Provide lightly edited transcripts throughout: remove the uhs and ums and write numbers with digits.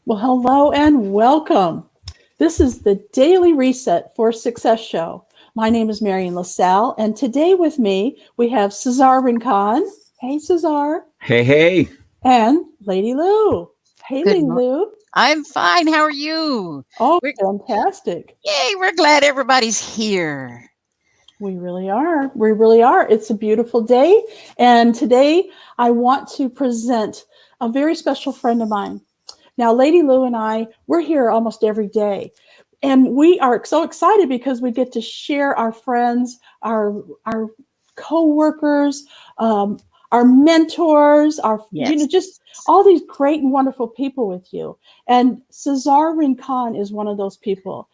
Well, hello and welcome. This is the Daily Reset for Success show. My name is Marian LaSalle, and today with me we have Cesar Rincon. Hey, Cesar. Hey, hey. And Lady Lou. Hey, Good Lady morning. Lou. I'm fine. How are you? Oh, We're, fantastic. yay, we're glad everybody's here. We really are. We really are. It's a beautiful day. And today I want to present a very special friend of mine. Now, Lady Lou and I, we're here almost every day. And we are so excited because we get to share our friends, our co-workers, our mentors, Yes. just all these great and wonderful people with you. And Cesar Rincon is one of those people.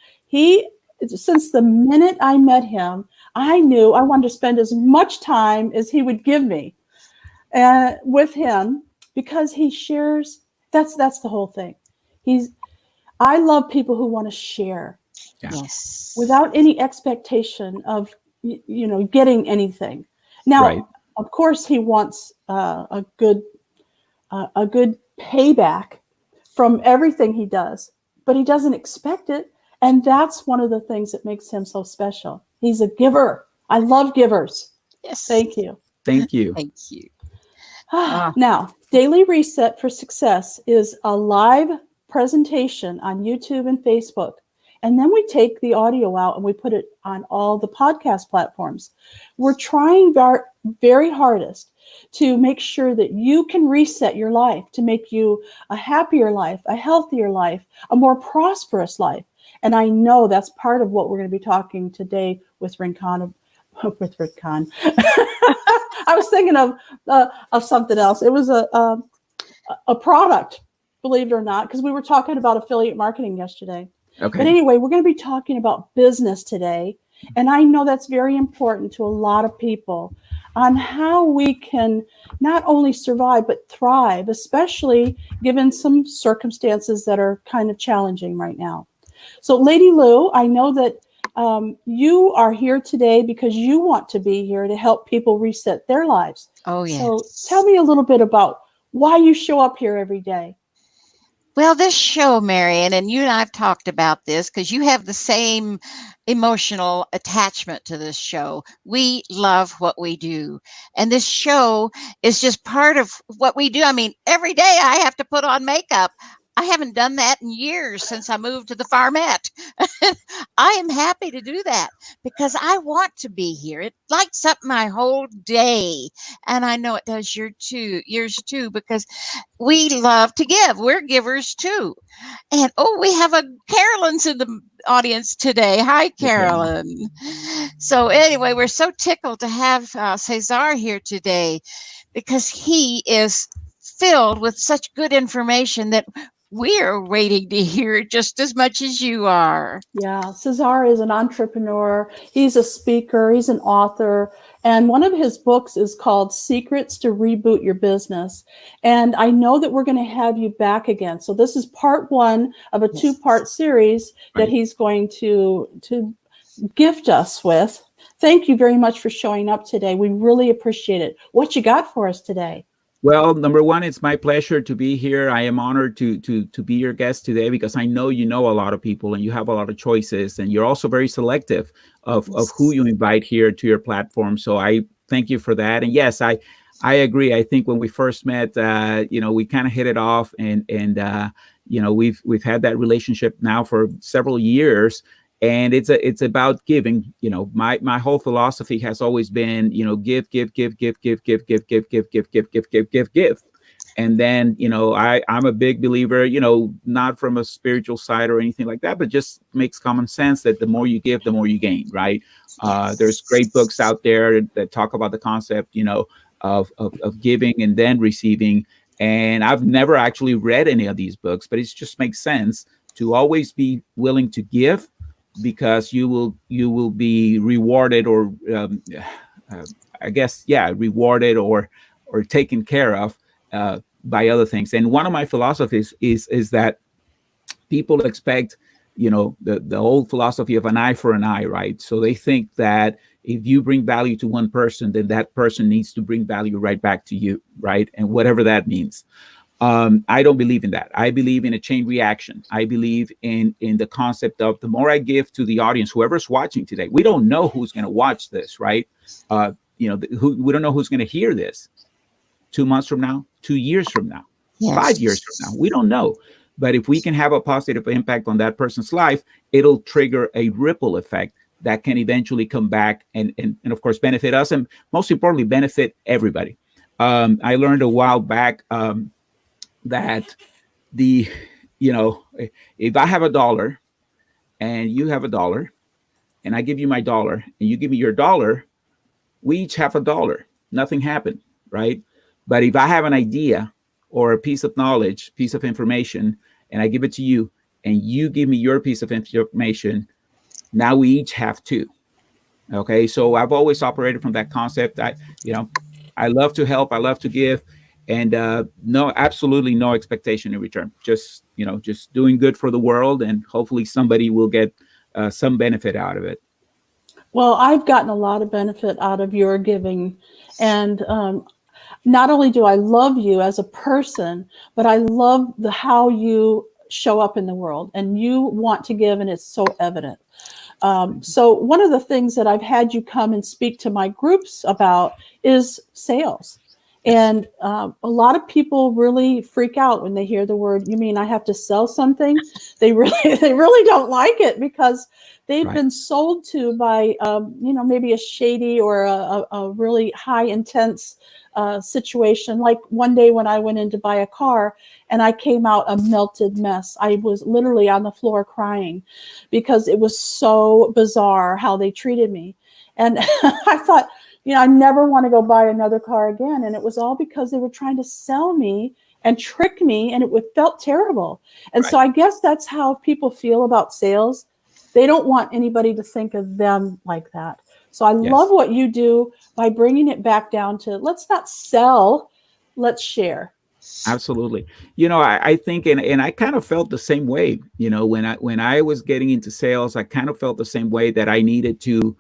Since the minute I met him, I knew I wanted to spend as much time as he would give me with him because he shares. That's the whole thing. I love people who want to share Yeah. Yes. without any expectation of getting anything. Now, Right. of course, he wants a good payback from everything he does, but he doesn't expect it, and that's one of the things that makes him so special. He's a giver. I love givers. Yes. Thank you. Thank you. Thank you. Ah, Now, Daily Reset for Success is a live presentation on YouTube and Facebook. And then we take the audio out and we put it on all the podcast platforms. We're trying our very hardest to make sure that you can reset your life to make you a happier life, a healthier life, a more prosperous life. And I know that's part of what we're going to be talking today with Rincon. With Rincon. I was thinking of something else. It was a product, believe it or not, because we were talking about affiliate marketing yesterday. Okay. But anyway, we're going to be talking about business today. And I know that's very important to a lot of people on how we can not only survive, but thrive, especially given some circumstances that are kind of challenging right now. So, Lady Lou, I know that you are here today because you want to be here to help people reset their lives. oh, So, yes. tell me a little bit about why you show up here every day. Well, this show, Marion, and you and I have talked about this because you have the same emotional attachment to this show. We love what we do. And this show is just part of what we do. I mean, every day I have to put on makeup. I haven't done that in years since I moved to the farmette. I am happy to do that because I want to be here. It lights up my whole day. And I know it does yours too, because we love to give. We're givers too. And we have a Carolyn's in the audience today. Hi, Hey, Karen. Carolyn. So anyway, we're so tickled to have Cesar here today because he is filled with such good information that we're waiting to hear it just as much as you are. Yeah, Cesar is an entrepreneur. He's a speaker. He's an author. And one of his books is called Secrets to Reboot Your Business. And I know that we're going to have you back again. So this is part one of a two-part series that Right. he's going to gift us with. Thank you very much for showing up today. We really appreciate it. What you got for us today? Well, number one, it's my pleasure to be here. I am honored to be your guest today because I know you know a lot of people and you have a lot of choices, and you're also very selective of who you invite here to your platform. So I thank you for that. And yes, I agree. I think when we first met, we kind of hit it off, and we've had that relationship now for several years. And it's about giving. My whole philosophy has always been, give, give, give, give, give, give, give, give, give, give, give, give, give, give, give. And then, I'm a big believer, not from a spiritual side or anything like that, but just makes common sense that the more you give, the more you gain, right? There's great books out there that talk about the concept, of giving and then receiving. And I've never actually read any of these books, but it just makes sense to always be willing to give, because you will be rewarded, or rewarded or taken care of by other things. And one of my philosophies is that people expect, the old philosophy of an eye for an eye, right? So they think that if you bring value to one person, then that person needs to bring value right back to you, right? And whatever that means. I don't believe in that. I believe in a chain reaction. I believe in the concept of the more I give to the audience, whoever's watching today, we don't know who's going to watch this, right? We don't know who's going to hear this 2 months from now, 2 years from now, Yes. 5 years from now. We don't know. But if we can have a positive impact on that person's life, it'll trigger a ripple effect that can eventually come back and of course, benefit us and most importantly, benefit everybody. I learned a while back that if I have $1 and you have $1 and I give you my $1 and you give me your $1, we each have $1. Nothing happened, right? But if I have an idea or a piece of knowledge, piece of information, and I give it to you and you give me your piece of information, now we each have 2. Okay. So I've always operated from that concept. I love to help. I love to give. And no, absolutely no expectation in return. Just doing good for the world, and hopefully somebody will get some benefit out of it. Well, I've gotten a lot of benefit out of your giving, and not only do I love you as a person, but I love how you show up in the world, and you want to give, and it's so evident. So one of the things that I've had you come and speak to my groups about is sales. And a lot of people really freak out when they hear the word, you mean I have to sell something? They really don't like it because they've been sold to by, maybe a shady or a really high intense situation. Like one day when I went in to buy a car and I came out a melted mess. I was literally on the floor crying because it was so bizarre how they treated me. And I thought, I never want to go buy another car again. And it was all because they were trying to sell me and trick me, and it felt terrible. And so I guess that's how people feel about sales. They don't want anybody to think of them like that. So I love what you do by bringing it back down to let's not sell, let's share. Absolutely. I think, and I kind of felt the same way, when I was getting into sales, I kind of felt the same way that I needed to,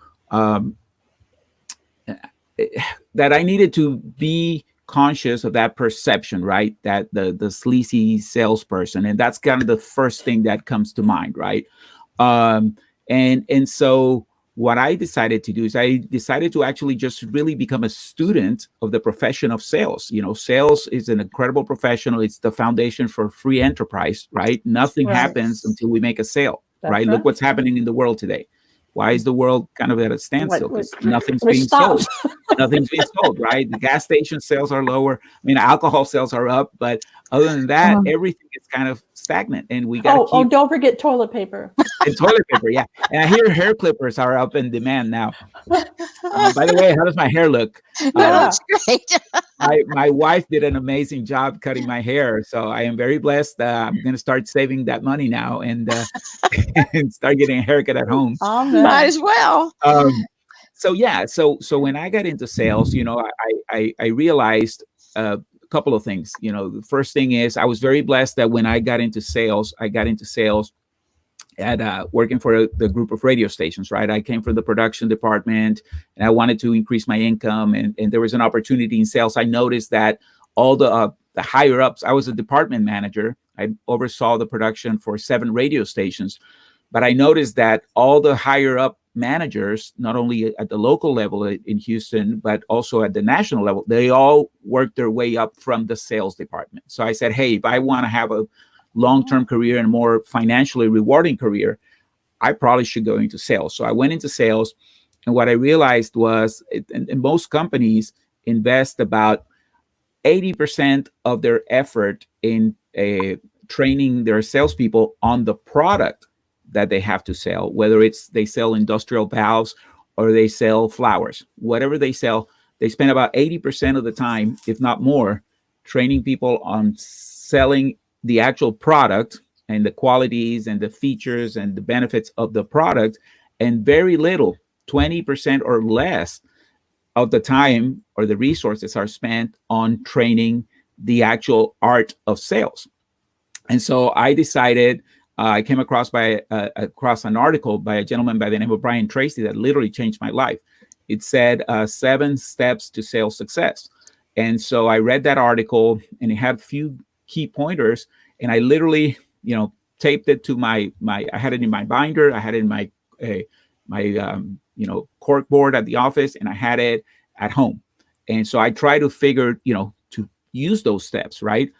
be conscious of that perception, right? That the sleazy salesperson, and that's kind of the first thing that comes to mind, right? And so what I decided to do is I decided to actually just really become a student of the profession of sales. Sales is an incredible professional. It's the foundation for free enterprise, right? Nothing happens until we make a sale, right? Look what's happening in the world today. Why is the world kind of at a standstill? Because nothing's being sold. Nothing's being sold, right? The gas station sales are lower. I mean, alcohol sales are up, but other than that, everything is kind of stagnant. And we got to keep. Don't forget toilet paper. And toilet paper, yeah. And I hear hair clippers are up in demand now. By the way, how does my hair look? That looks great. My wife did an amazing job cutting my hair, so I am very blessed. I'm going to start saving that money now and and start getting a haircut at home. Might as well. So when I got into sales, I realized a couple of things. The first thing is I was very blessed that when I got into sales at working for the group of radio stations, right? I came from the production department and I wanted to increase my income, and there was an opportunity in sales. I noticed that all the higher ups, I was a department manager. I oversaw the production for 7 radio stations, but I noticed that all the higher up managers, not only at the local level in Houston, but also at the national level, they all worked their way up from the sales department. So I said, hey, if I want to have a long-term career and a more financially rewarding career, I probably should go into sales. So I went into sales, and what I realized was, and most companies invest about 80% of their effort in training their salespeople on the product that they have to sell, whether it's they sell industrial valves or they sell flowers, whatever they sell, they spend about 80% of the time, if not more, training people on selling the actual product and the qualities and the features and the benefits of the product, and very little, 20% or less of the time or the resources are spent on training the actual art of sales. And so I decided, I came across an article by a gentleman by the name of Brian Tracy that literally changed my life. It said 7 steps to sales success. And so I read that article, and it had a few key pointers, and I literally, taped it to I had it in my binder, I had it in my cork board at the office, and I had it at home. And so I try to figure, to use those steps, right?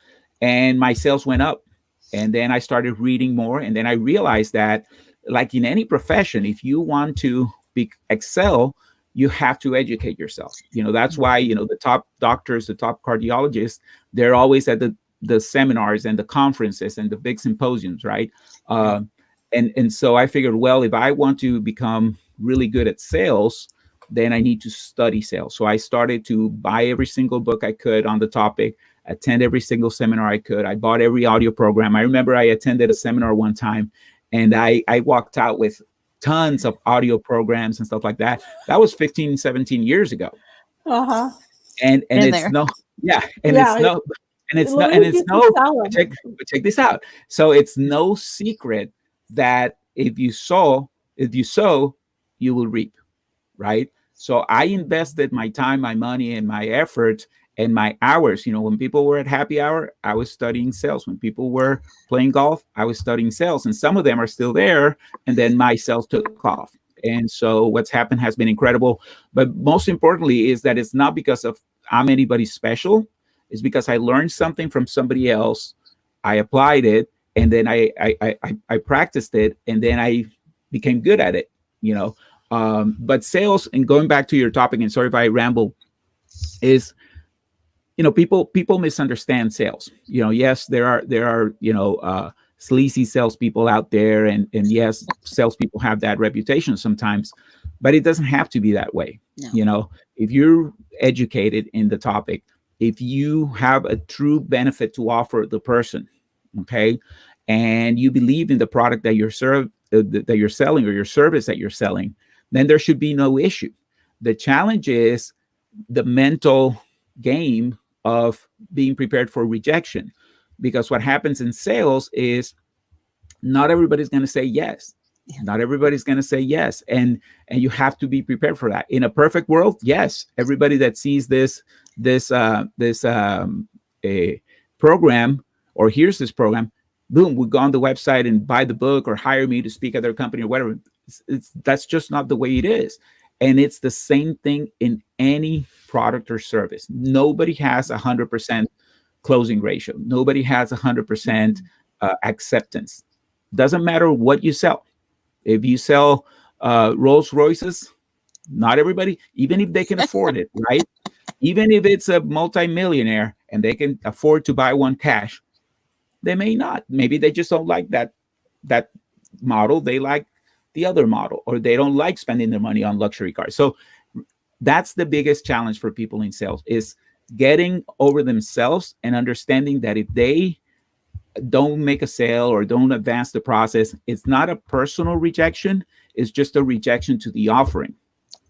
And my sales went up. And then I started reading more. And then I realized that, like in any profession, if you want to excel, you have to educate yourself. That's why, the top doctors, the top cardiologists, they're always at the seminars and the conferences and the big symposiums, right? And so I figured, well, if I want to become really good at sales, then I need to study sales. So I started to buy every single book I could on the topic, attend every single seminar I could. I bought every audio program. I remember I attended a seminar one time, and I walked out with tons of audio programs and stuff like that. That was 15, 17 years ago. Uh-huh. And it's there. no, yeah. And Yeah, it's no, check this out. So it's no secret that if you sow, you will reap, right? So I invested my time, my money, and my effort and my hours. When people were at happy hour, I was studying sales. When people were playing golf, I was studying sales. And some of them are still there. And then my sales took off. And so what's happened has been incredible. But most importantly is that it's not because of I'm anybody special. It's because I learned something from somebody else. I applied it, and then I practiced it, and then I became good at it, But sales, and going back to your topic, and sorry if I ramble, is people misunderstand sales. Yes, there are sleazy salespeople out there, and yes, salespeople have that reputation sometimes, but it doesn't have to be that way. No. If you're educated in the topic, if you have a true benefit to offer the person, okay, and you believe in the product that you're selling, or your service that you're selling, then there should be no issue. The challenge is the mental game of being prepared for rejection, because what happens in sales is not everybody's going to say yes. Not everybody's going to say yes, and you have to be prepared for that. In a perfect world, yes, everybody that sees this program or hears this program, boom, would go on the website and buy the book or hire me to speak at their company or whatever. That's just not the way it is. And it's the same thing in any product or service. Nobody has 100% closing ratio. Nobody has 100% acceptance. Doesn't matter what you sell. If you sell Rolls Royces, not everybody, even if they can afford it, right? Even if it's a multimillionaire and they can afford to buy one cash, they may not. Maybe they just don't like that model. They like the other model, or they don't like spending their money on luxury cars. So that's the biggest challenge for people in sales, is getting over themselves and understanding that if they don't make a sale or don't advance the process, it's not a personal rejection. It's just a rejection to the offering.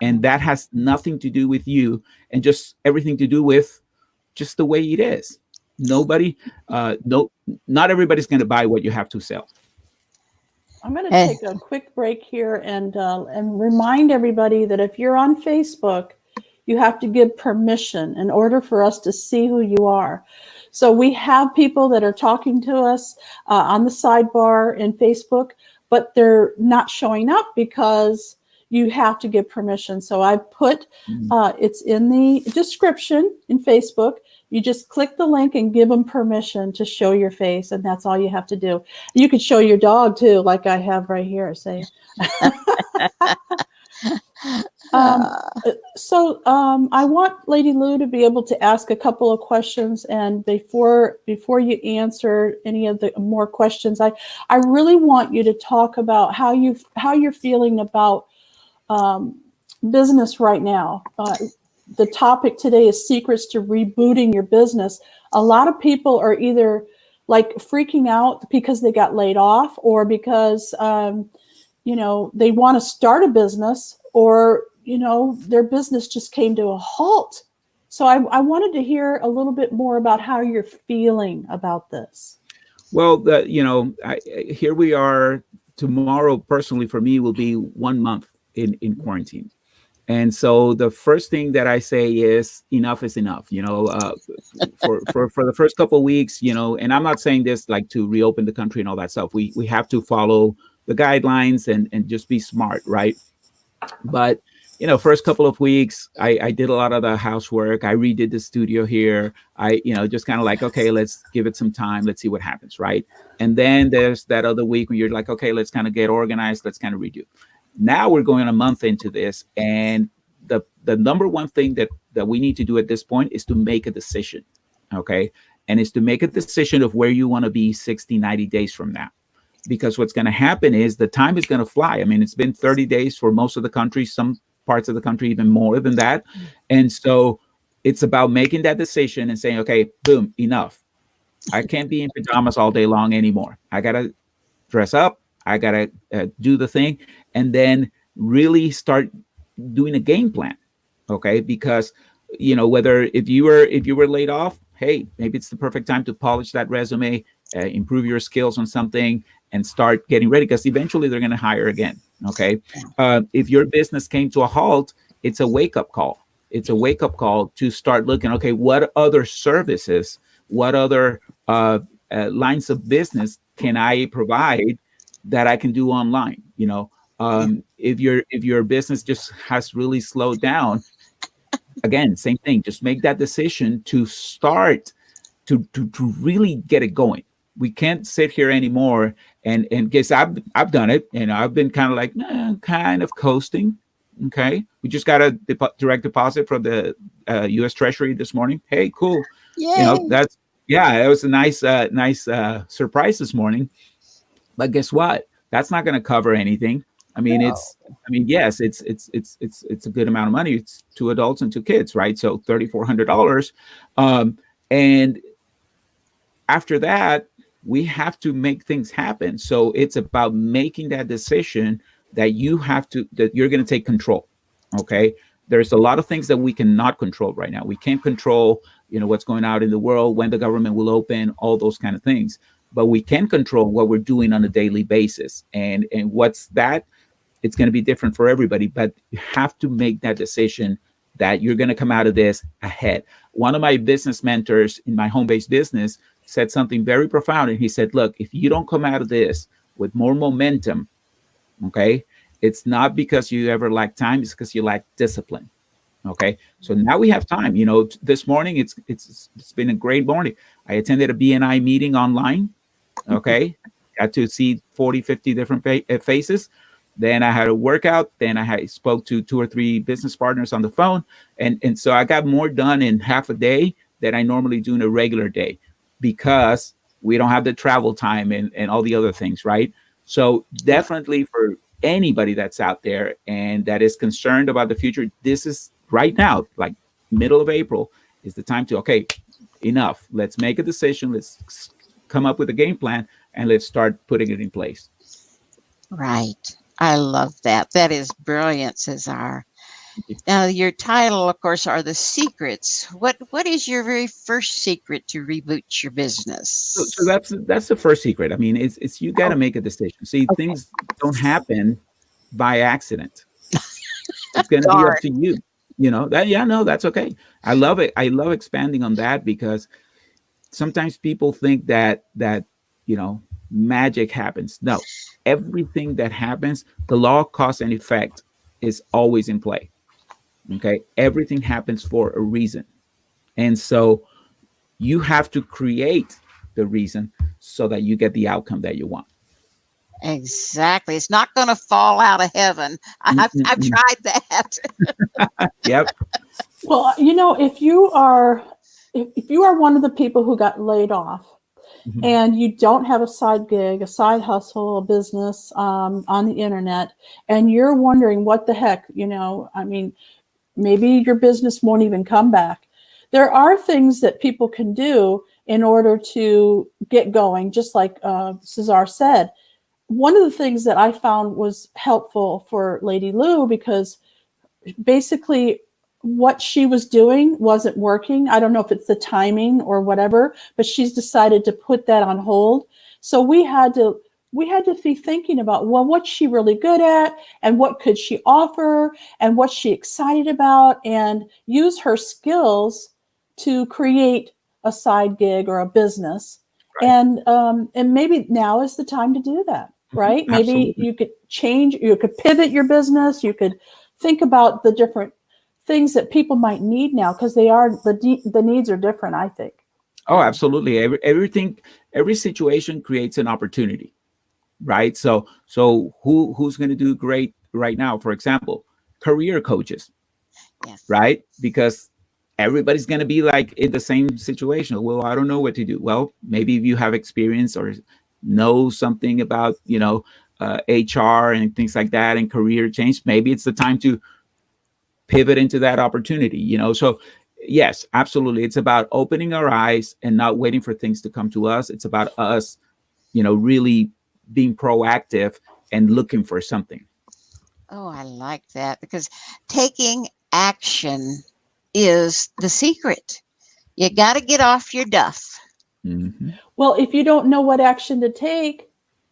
And that has nothing to do with you, and just everything to do with just the way it is. Not everybody's going to buy what you have to sell. I'm going to take a quick break here and remind everybody that if you're on Facebook, you have to give permission in order for us to see who you are. So we have people that are talking to us on the sidebar in Facebook, but they're not showing up because you have to give permission. So I put, it's in the description in Facebook. You just click the link and give them permission to show your face, and that's all you have to do. You could show your dog too, like I have right here. Say. I want Lady Lou to be able to ask a couple of questions, and before you answer any of the more questions, I really want you to talk about how you're feeling about business right now. The topic today is secrets to rebooting your business. A lot of people are either like freaking out because they got laid off, or because they want to start a business, or their business just came to a halt. So I wanted to hear a little bit more about how you're feeling about this. Well, here we are. Tomorrow, personally, for me, will be 1 month in quarantine. And so the first thing that I say is enough is enough. For the first couple of weeks, and I'm not saying this like to reopen the country and all that stuff. We have to follow the guidelines and just be smart, right? But first couple of weeks, I did a lot of the housework. I redid the studio here. I just kind of like, okay, let's give it some time. Let's see what happens, right? And then there's that other week when you're like, okay, let's kind of get organized. Let's kind of redo. Now we're going a month into this, and the number one thing that we need to do at this point is to make a decision, okay? And it's to make a decision of where you want to be 60, 90 days from now. Because what's going to happen is the time is going to fly. I mean, it's been 30 days for most of the country, some parts of the country even more than that. And so it's about making that decision and saying, okay, boom, enough. I can't be in pajamas all day long anymore. I got to dress up. I got to do the thing, and then really start doing a game plan. Okay. Because, whether if you were laid off, hey, maybe it's the perfect time to polish that resume, improve your skills on something, and start getting ready, because eventually they're going to hire again. Okay. If your business came to a halt, it's a wake-up call. It's a wake-up call to start looking, okay, what other services, what other lines of business can I provide that I can do online? If your business just has really slowed down, again, same thing, just make that decision to start to really get it going. We can't sit here anymore and guess I've done it, and I've been kind of like kind of coasting. Okay, we just got a direct deposit from the U.S. Treasury this morning. Hey, cool. Yay. It was a nice surprise this morning. But guess what? That's not going to cover anything. I mean, yes, it's a good amount of money. It's 2 adults and 2 kids, right? So $3,400. And after that, we have to make things happen. So it's about making that decision that that you're going to take control. Okay. There's a lot of things that we cannot control right now. We can't control, what's going on in the world, when the government will open, all those kind of things. But we can control what we're doing on a daily basis. And what's that? It's going to be different for everybody, but you have to make that decision that you're going to come out of this ahead. One of my business mentors in my home-based business said something very profound. And he said, look, if you don't come out of this with more momentum, okay, it's not because you ever lack time, it's because you lack discipline. Okay. So now we have time. This morning, it's been a great morning. I attended a BNI meeting online. Okay. Got to see 40, 50 different faces. Then I had a workout. Then I spoke to 2 or 3 business partners on the phone. And so I got more done in half a day than I normally do in a regular day, because we don't have the travel time and all the other things, right? So definitely for anybody that's out there and that is concerned about the future, this is right now, like middle of April, is the time to, okay, enough. Let's make a decision. Let's come up with a game plan and let's start putting it in place. Right. I love that. That is brilliant, Cesar. Now, your title, of course, are the secrets. What is your very first secret to reboot your business? So that's the first secret. I mean, it's you got to make a decision. See, things don't happen by accident. It's going to be up to you. That's okay. I love it. I love expanding on that, because sometimes people think that magic happens. No, everything that happens, the law of cause and effect is always in play. Okay. Everything happens for a reason. And so you have to create the reason so that you get the outcome that you want. Exactly. It's not going to fall out of heaven. I've tried that. Yep. Well, if you are one of the people who got laid off, mm-hmm. and you don't have a side gig, a side hustle, a business on the internet, and you're wondering what the heck, maybe your business won't even come back. There are things that people can do in order to get going, just like Cesar said. One of the things that I found was helpful for Lady Lou, because basically what she was doing wasn't working. I don't know if it's the timing or whatever, but she's decided to put that on hold. So we had to we had to be thinking about, well, what's she really good at, and what could she offer, and what's she excited about, and use her skills to create a side gig or a business. Right. And maybe now is the time to do that, right? Maybe Absolutely. you could change, you could pivot your business, you could think about the different things that people might need now, because the needs are different, I think. Oh, absolutely. Every situation creates an opportunity, right? So who's going to do great right now? For example, career coaches, Yes. right? Because everybody's going to be like in the same situation. Well, I don't know what to do. Well, maybe if you have experience or know something about, HR and things like that and career change, maybe it's the time to pivot into that opportunity. So yes, absolutely. It's about opening our eyes and not waiting for things to come to us. It's about us, really being proactive and looking for something. Oh, I like that, because taking action is the secret. You got to get off your duff. Mm-hmm. Well, if you don't know what action to take,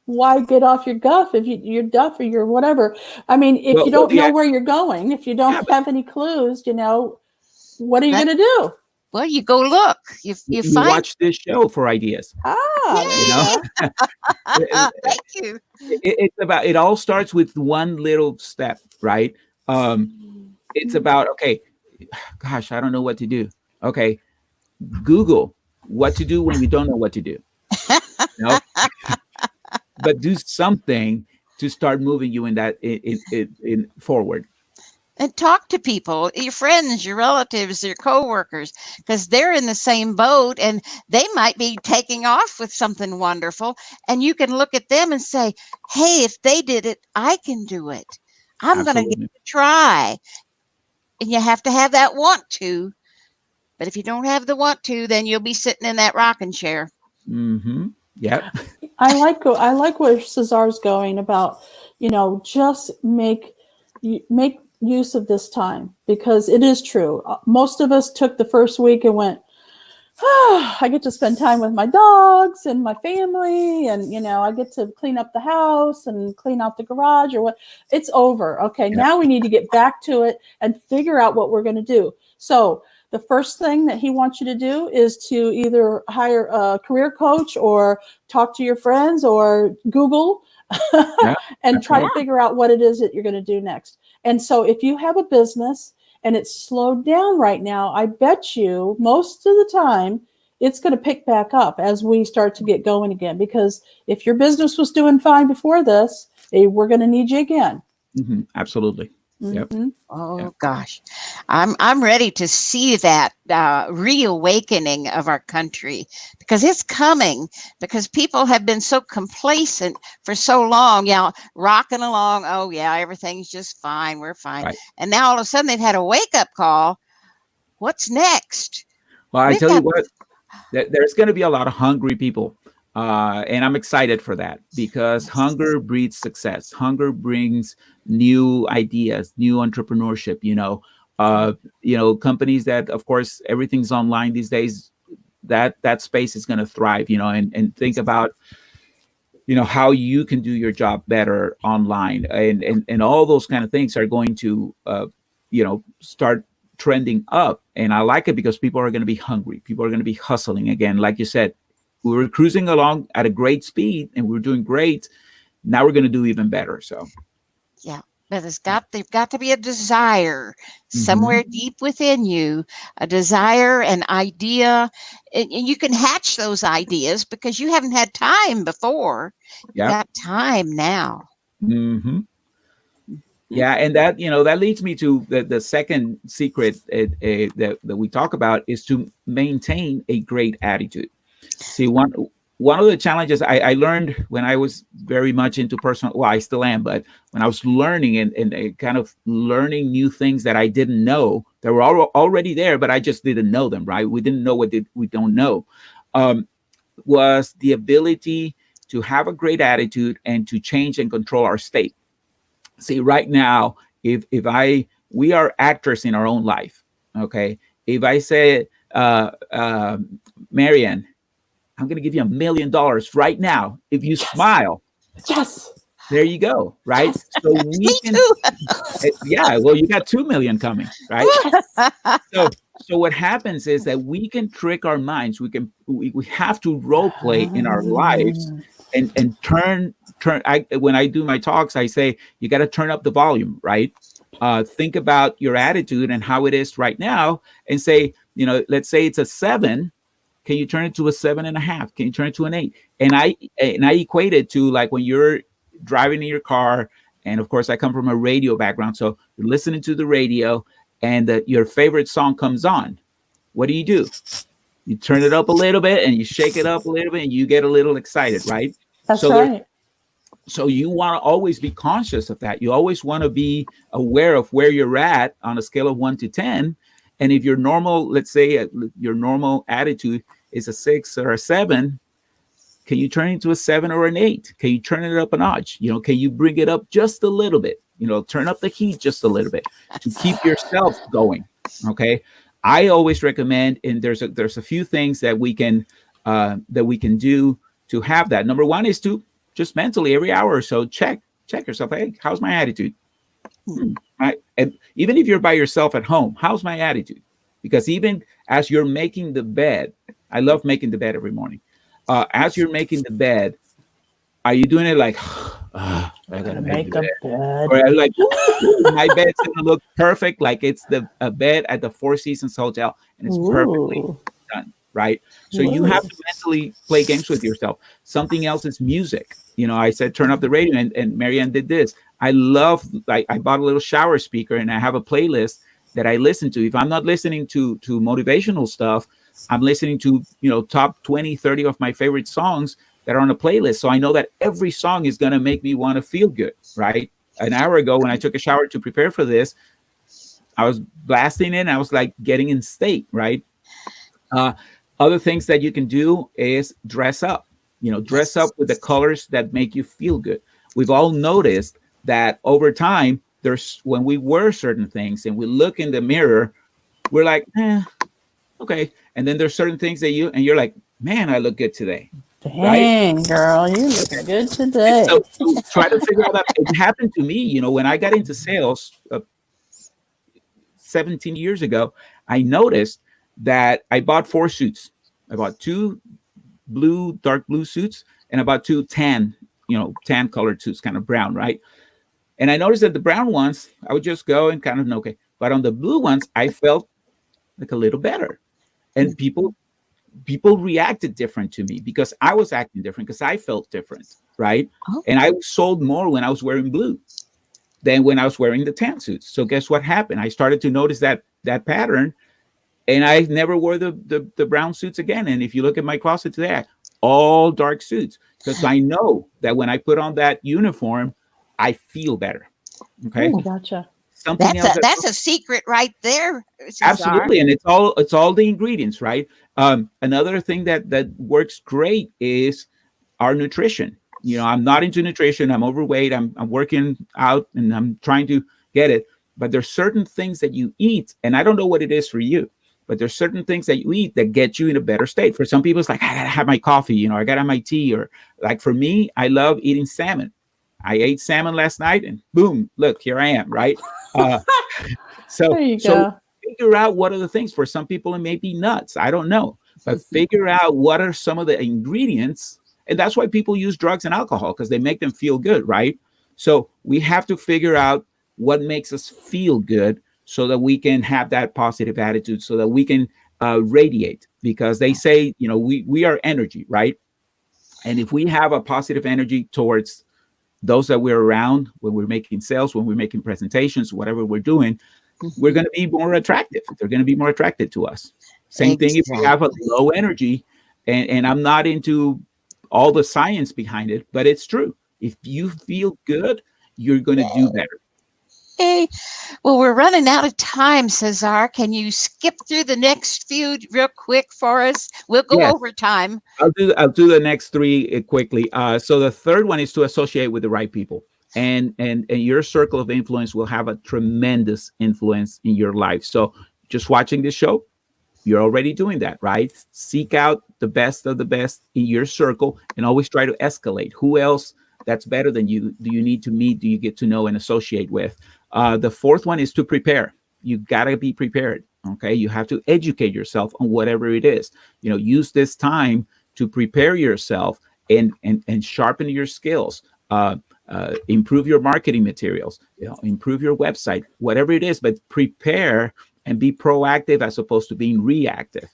why get off your guff if your duff or your whatever? I mean, if you don't know where you're going, if you don't have any clues, what are you going to do? Well, you go look. You You find. watch this show for ideas. There you go. Thank you. It all starts with one little step, right? It's about, okay, gosh, I don't know what to do. Okay, Google what to do when you don't know what to do. But do something to start moving you in that in forward. And talk to people, your friends, your relatives, your coworkers, because they're in the same boat and they might be taking off with something wonderful. And you can look at them and say, hey, if they did it, I can do it. I'm going to give it a try. And you have to have that want to. But if you don't have the want to, then you'll be sitting in that rocking chair. Mm-hmm. Yeah. I like where Cesar's going about, just make use of this time, because it is true. Most of us took the first week and went, I get to spend time with my dogs and my family, and I get to clean up the house and clean out the garage or what. It's over. Okay, now we need to get back to it and figure out what we're going to do. So the first thing that he wants you to do is to either hire a career coach or talk to your friends or Google and try to figure out what it is that you're going to do next. And so if you have a business and it's slowed down right now, I bet you most of the time it's going to pick back up as we start to get going again. Because if your business was doing fine before this, we're going to need you again. Mm-hmm. Absolutely. Yep. Mm-hmm. Oh gosh, I'm ready to see that reawakening of our country, because it's coming. Because people have been so complacent for so long, rocking along. Oh yeah, everything's just fine. We're fine. Right. And now all of a sudden they've had a wake up call. What's next? Well, I tell you what, there's going to be a lot of hungry people. And I'm excited for that, because hunger breeds success. Hunger brings new ideas, new entrepreneurship, companies that, of course, everything's online these days, that space is going to thrive, and think about, how you can do your job better online, and all those kind of things are going to, start trending up. And I like it because people are going to be hungry. People are going to be hustling again. Like you said, we were cruising along at a great speed and we were doing great. Now we're going to do even better. So, yeah, but they've got to be a desire somewhere deep within you, a desire, an idea, and you can hatch those ideas because you haven't had time before. Yeah. You got time now. Mm-hmm. Yeah, and that leads me to the second secret that we talk about, is to maintain a great attitude. See, one of the challenges I learned when I was very much into personal, well, I still am, but when I was learning and kind of learning new things that I didn't know, that were already there, but I just didn't know them, right? We didn't know what we don't know, was the ability to have a great attitude and to change and control our state. See, right now, if we are actors in our own life, okay? If I say, Marianne, I'm going to give you $1 million right now if you smile. Yes. There you go, right? Yes. So we Me can, too. yeah, well, you got 2 million coming, right? Yes. So what happens is that we can trick our minds. We have to role play in our lives and turn. When I do my talks, I say you got to turn up the volume, right? Think about your attitude and how it is right now, and say, let's say it's a 7. Can you turn it to a 7.5? Can you turn it to an 8? And I equate it to like when you're driving in your car, and of course I come from a radio background, so you're listening to the radio, and your favorite song comes on. What do? You turn it up a little bit, and you shake it up a little bit, and you get a little excited, right? That's So there, right. so you want to always be conscious of that. You always want to be aware of where you're at on a scale of 1 to 10. And if your normal, let's say your normal attitude is a 6 or a 7, can you turn it into a 7 or an 8? Can you turn it up a notch? Can you bring it up just a little bit? Turn up the heat just a little bit to keep yourself going. Okay. I always recommend, and there's a few things that we can do to have that. Number one is to just mentally every hour or so check yourself. Hey, how's my attitude? Right. And even if you're by yourself at home, how's my attitude? Because even as you're making the bed, I love making the bed every morning. As you're making the bed, are you doing it like, I gotta make the bed? bed. Or are you like, ooh, my bed's gonna look perfect, like it's a bed at the Four Seasons Hotel, and it's perfectly done, right? So you have to mentally play games with yourself. Something else is music. I said turn up the radio, and Marianne did this. I bought a little shower speaker, and I have a playlist that I listen to. If I'm not listening to motivational stuff, I'm listening to top 20, 30 of my favorite songs that are on a playlist. So I know that every song is going to make me want to feel good, right? An hour ago when I took a shower to prepare for this, I was blasting it, and I was like getting in state, right? Other things that you can do is dress up. Dress up with the colors that make you feel good. We've all noticed that over time, when we wear certain things and we look in the mirror, we're like, okay. And then there's certain things that you're like, man, I look good today. Dang, right? Girl, you looking good today. So try to figure out that. It happened to me, when I got into sales 17 years ago, I noticed that I bought 4 suits. I bought 2 dark blue suits, and I bought 2 tan colored suits, kind of brown, right? And I noticed that the brown ones, I would just go and kind of, okay. But on the blue ones, I felt like a little better. And people reacted different to me because I was acting different, because I felt different, right? Oh. And I sold more when I was wearing blue than when I was wearing the tan suits. So guess what happened? I started to notice that pattern, and I never wore the brown suits again. And if you look at my closet today, all dark suits, because I know that when I put on that uniform, I feel better. Okay. Ooh, gotcha. Something else. That's a secret right there, Cesar. Absolutely. And it's all the ingredients, right? Another thing that works great is our nutrition. I'm not into nutrition. I'm overweight. I'm working out, and I'm trying to get it. But there's certain things that you eat, and I don't know what it is for you, but there's certain things that you eat that get you in a better state. For some people, it's like, I gotta have my coffee, I gotta have my tea, or like for me, I love eating salmon. I ate salmon last night, and boom, look, here I am, right? So There you go. figure out what are the things. For some people, it may be nuts. I don't know, but figure out what are some of the ingredients. And that's why people use drugs and alcohol, because they make them feel good, right? So we have to figure out what makes us feel good, so that we can have that positive attitude, so that we can radiate, because they say, we are energy, right? And if we have a positive energy towards those that we're around, when we're making sales, when we're making presentations, whatever we're doing, we're going to be more attractive. They're going to be more attracted to us. Same thing if we have a low energy, and I'm not into all the science behind it, but it's true. If you feel good, you're going to do better. Hey, well, we're running out of time, Cesar. Can you skip through the next few real quick for us? We'll go over time. I'll do the next 3 quickly. So the third one is to associate with the right people, and your circle of influence will have a tremendous influence in your life. So just watching this show, you're already doing that, right? Seek out the best of the best in your circle, and always try to escalate. Who else that's better than you do you need to meet, do you get to know and associate with. The fourth one is to prepare. You got to be prepared. Okay. You have to educate yourself on whatever it is. Use this time to prepare yourself and sharpen your skills. Improve your marketing materials, improve your website, whatever it is, but prepare and be proactive as opposed to being reactive.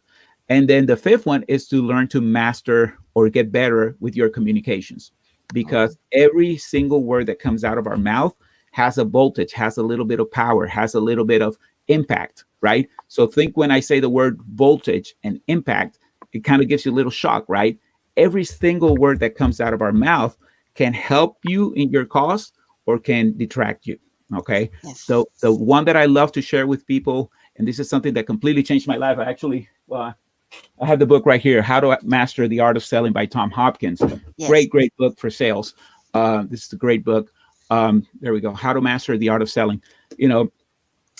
And then the fifth one is to learn to master or get better with your communications, because every single word that comes out of our mouth has a voltage, has a little bit of power, has a little bit of impact, right? So think when I say the word voltage and impact, it kind of gives you a little shock, right? Every single word that comes out of our mouth can help you in your cause or can detract you. Okay. Yes. So the one that I love to share with people, and this is something that completely changed my life. I have the book right here, How to Master the Art of Selling by Tom Hopkins. Yes. Great book for sales. This is a great book. There we go. How to Master the Art of Selling.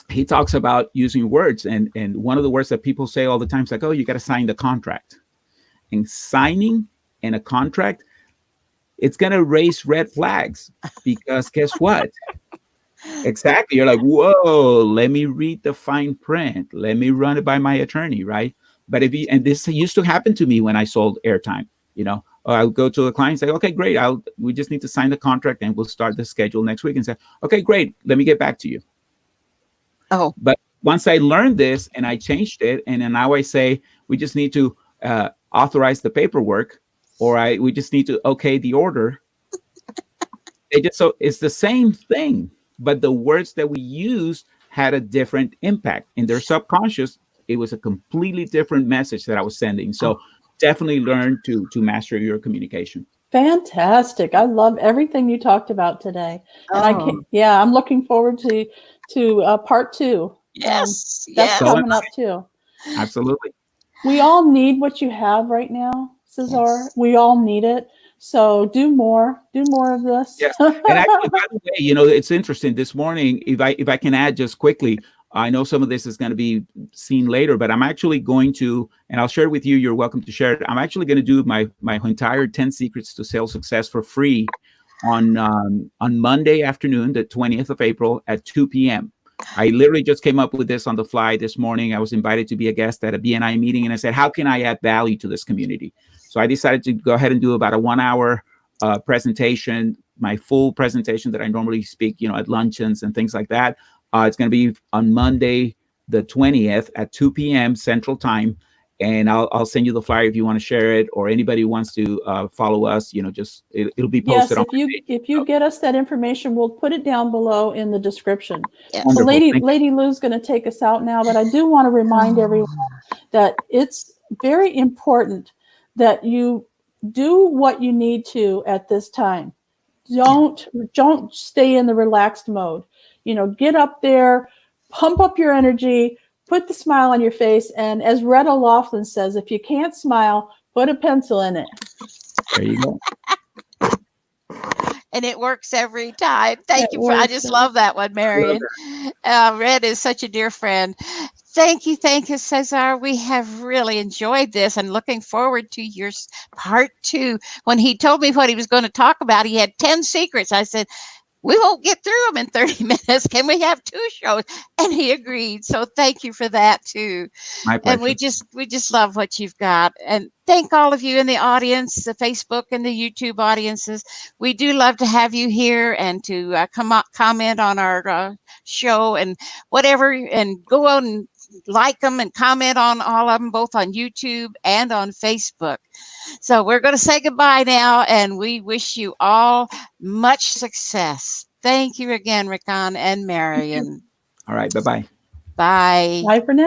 He talks about using words, and one of the words that people say all the time is like, oh, you got to sign the contract. And signing in a contract, it's going to raise red flags, because guess what? Exactly. You're like, whoa, let me read the fine print. Let me run it by my attorney, right? But and this used to happen to me when I sold airtime, I would go to a client and say, okay, great. We just need to sign the contract and we'll start the schedule next week, and say, okay, great. Let me get back to you. Oh, but once I learned this and I changed it, and then now I say, we just need to authorize the paperwork, or we just need to okay the order. So it's the same thing, but the words that we used had a different impact in their subconscious. It was a completely different message that I was sending. So definitely learn to master your communication. Fantastic. I love everything you talked about today. And I'm looking forward to part 2. Yes. That's coming up too. Absolutely. We all need what you have right now, Cesar. Yes. We all need it. So do more of this. Yes. And actually, by the way, it's interesting. This morning, if I can add just quickly, I know some of this is going to be seen later, but I'm actually going to, and I'll share it with you. You're welcome to share it. I'm actually going to do my entire 10 secrets to sales success for free on Monday afternoon, the 20th of April at 2 p.m. I literally just came up with this on the fly this morning. I was invited to be a guest at a BNI meeting, and I said, how can I add value to this community? So I decided to go ahead and do about a 1-hour presentation, my full presentation that I normally speak, at luncheons and things like that. It's going to be on Monday, the 20th at 2 p.m. Central Time. And I'll send you the flyer if you want to share it, or anybody who wants to follow us, just it'll be posted. Yes, if you get us that information, we'll put it down below in the description. Yes. So Lady Lou's going to take us out now, but I do want to remind everyone that it's very important that you do what you need to at this time. Don't stay in the relaxed mode. Get up there, pump up your energy, put the smile on your face. And as Retta Laughlin says, if you can't smile, put a pencil in it. There you go. And it works every time. Thank you. I just love that one, Marion. Red is such a dear friend. Thank you, Cesar. We have really enjoyed this and looking forward to your part 2. When he told me what he was going to talk about, he had 10 secrets. I said, we won't get through them in 30 minutes. Can we have 2 shows? And he agreed. So thank you for that too. My pleasure. And we just love what you've got. And thank all of you in the audience, the Facebook and the YouTube audiences. We do love to have you here and to comment on our show and whatever, and go on and like them and comment on all of them, both on YouTube and on Facebook. So we're going to say goodbye now, and we wish you all much success. Thank you again, Rincon and Marion. All right. Bye-bye. Bye. Bye for now.